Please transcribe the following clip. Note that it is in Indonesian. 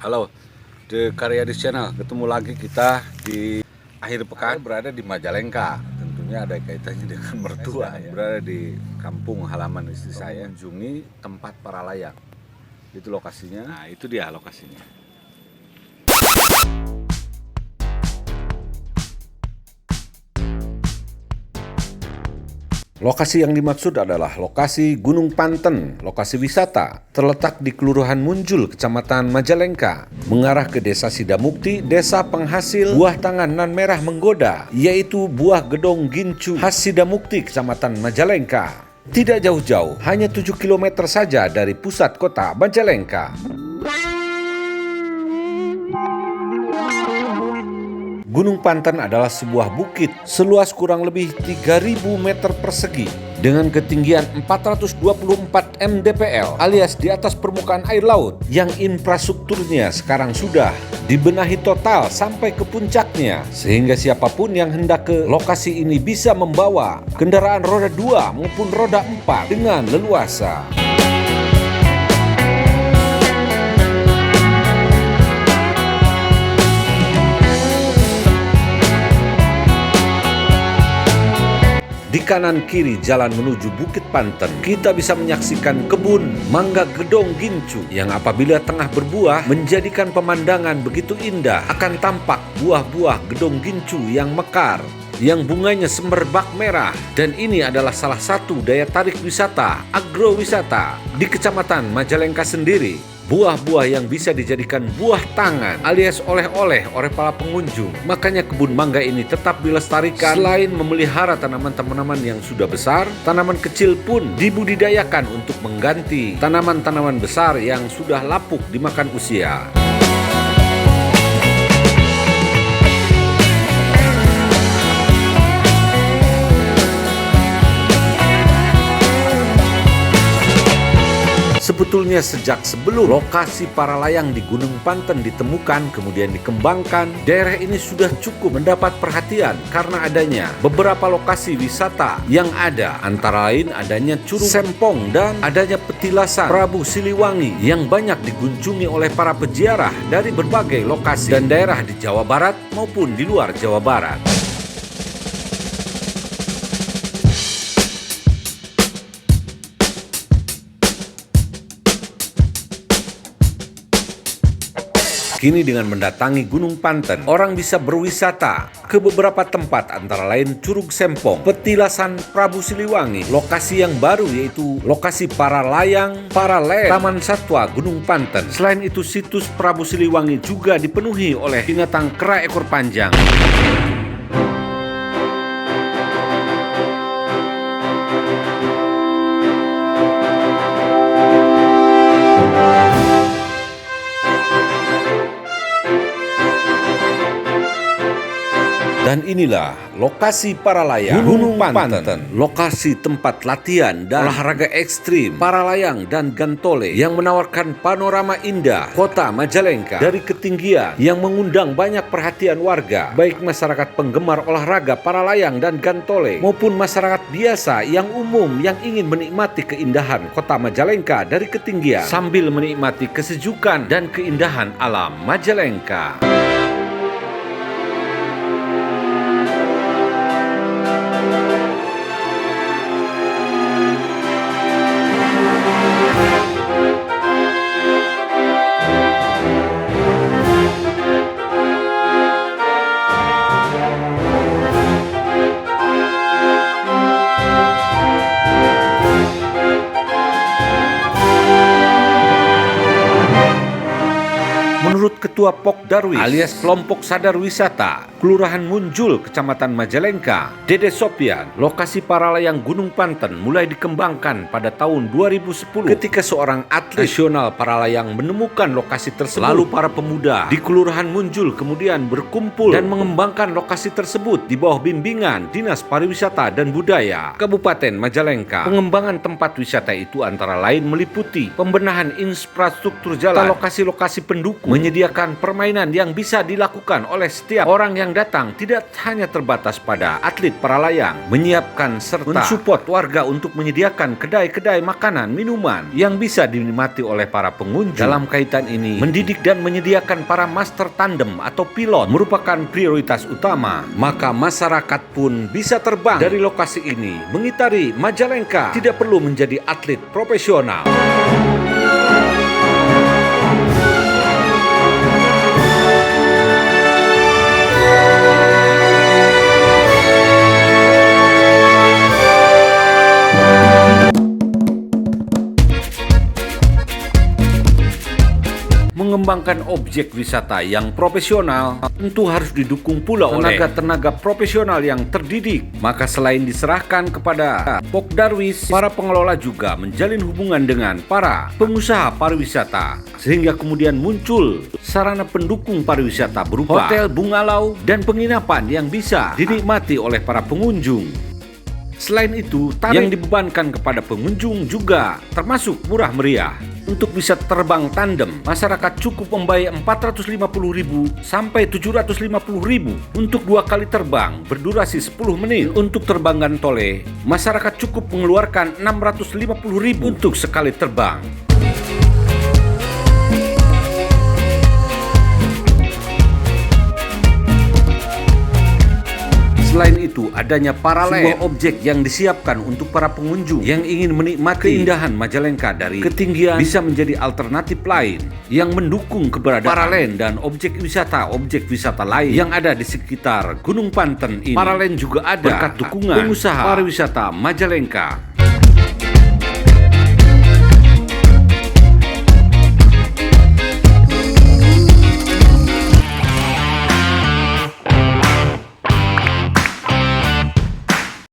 Halo, The Karyadis Channel. Ketemu lagi kita di akhir pekan berada di Majalengka. Tentunya ada kaitannya dengan mertua ya. Berada di kampung halaman istri saya, mengunjungi tempat para layang. Itu lokasinya. Nah, itu dia lokasinya. Lokasi yang dimaksud adalah lokasi Gunung Panten, lokasi wisata, terletak di Kelurahan Munjul, Kecamatan Majalengka, mengarah ke Desa Sidamukti, desa penghasil buah tangan nan merah menggoda, yaitu buah gedong gincu khas Sidamukti, Kecamatan Majalengka. Tidak jauh-jauh, hanya 7 km saja dari pusat kota Majalengka. Gunung Panten adalah sebuah bukit seluas kurang lebih 3.000 meter persegi dengan ketinggian 424 mdpl alias di atas permukaan air laut yang infrastrukturnya sekarang sudah dibenahi total sampai ke puncaknya sehingga siapapun yang hendak ke lokasi ini bisa membawa kendaraan roda 2 maupun roda 4 dengan leluasa. Di kanan kiri jalan menuju Bukit Panten, kita bisa menyaksikan kebun mangga gedong gincu yang apabila tengah berbuah menjadikan pemandangan begitu indah. Akan tampak buah-buah gedong gincu yang mekar, yang bunganya semerbak merah. Dan ini adalah salah satu daya tarik wisata, agrowisata di Kecamatan Majalengka sendiri. Buah-buah yang bisa dijadikan buah tangan alias oleh-oleh oleh para pengunjung. Makanya kebun mangga ini tetap dilestarikan. Selain memelihara tanaman-tanaman yang sudah besar, tanaman kecil pun dibudidayakan untuk mengganti tanaman-tanaman besar yang sudah lapuk dimakan usia. Sebetulnya sejak sebelum lokasi para layang di Gunung Panten ditemukan kemudian dikembangkan, daerah ini sudah cukup mendapat perhatian karena adanya beberapa lokasi wisata yang ada, antara lain adanya Curug Sempong dan adanya petilasan Prabu Siliwangi yang banyak dikunjungi oleh para peziarah dari berbagai lokasi dan daerah di Jawa Barat maupun di luar Jawa Barat. Kini dengan mendatangi Gunung Panten, orang bisa berwisata ke beberapa tempat antara lain Curug Sempong, petilasan Prabu Siliwangi, lokasi yang baru yaitu lokasi para layang, paralel Taman Satwa Gunung Panten. Selain itu situs Prabu Siliwangi juga dipenuhi oleh binatang kera ekor panjang. Dan inilah lokasi para layang Gunung Panten, lokasi tempat latihan dan olahraga ekstrim para layang dan gantole yang menawarkan panorama indah kota Majalengka dari ketinggian yang mengundang banyak perhatian warga, baik masyarakat penggemar olahraga para layang dan gantole maupun masyarakat biasa yang umum yang ingin menikmati keindahan kota Majalengka dari ketinggian sambil menikmati kesejukan dan keindahan alam Majalengka. Menurut Ketua Pok Darwis alias Kelompok Sadar Wisata Kelurahan Munjul, Kecamatan Majalengka, Dede Sopian, lokasi para layang Gunung Panten mulai dikembangkan pada tahun 2010 ketika seorang atlet nasional para layang menemukan lokasi tersebut. Lalu para pemuda di Kelurahan Munjul kemudian berkumpul dan mengembangkan lokasi tersebut di bawah bimbingan Dinas Pariwisata dan Budaya Kabupaten Majalengka. Pengembangan tempat wisata itu antara lain meliputi pembenahan infrastruktur jalan, lokasi-lokasi pendukung, menyediakan permainan yang bisa dilakukan oleh setiap orang yang datang, tidak hanya terbatas pada atlet para layang, menyiapkan serta mensupport warga untuk menyediakan kedai-kedai makanan, minuman yang bisa dinikmati oleh para pengunjung. Dalam kaitan ini, mendidik dan menyediakan para master tandem atau pilot merupakan prioritas utama. Maka masyarakat pun bisa terbang dari lokasi ini mengitari Majalengka, tidak perlu menjadi atlet profesional. Mengembangkan objek wisata yang profesional tentu harus didukung pula oleh tenaga profesional yang terdidik. Maka selain diserahkan kepada Pokdarwis, para pengelola juga menjalin hubungan dengan para pengusaha pariwisata, sehingga kemudian muncul sarana pendukung pariwisata berupa hotel, bungalau, dan penginapan yang bisa dinikmati oleh para pengunjung. Selain itu, tarif yang dibebankan kepada pengunjung juga termasuk murah meriah. Untuk bisa terbang tandem, masyarakat cukup membayar 450.000 sampai 750.000 untuk 2 kali terbang berdurasi 10 menit. Untuk terbang gantole, masyarakat cukup mengeluarkan 650.000 untuk sekali terbang. Selain itu, adanya paralel, sebuah objek yang disiapkan untuk para pengunjung yang ingin menikmati keindahan Majalengka dari ketinggian, bisa menjadi alternatif lain yang mendukung keberadaan Paralen dan objek wisata lain yang ada di sekitar Gunung Panten ini. Paralen juga ada berkat dukungan pengusaha pariwisata Majalengka.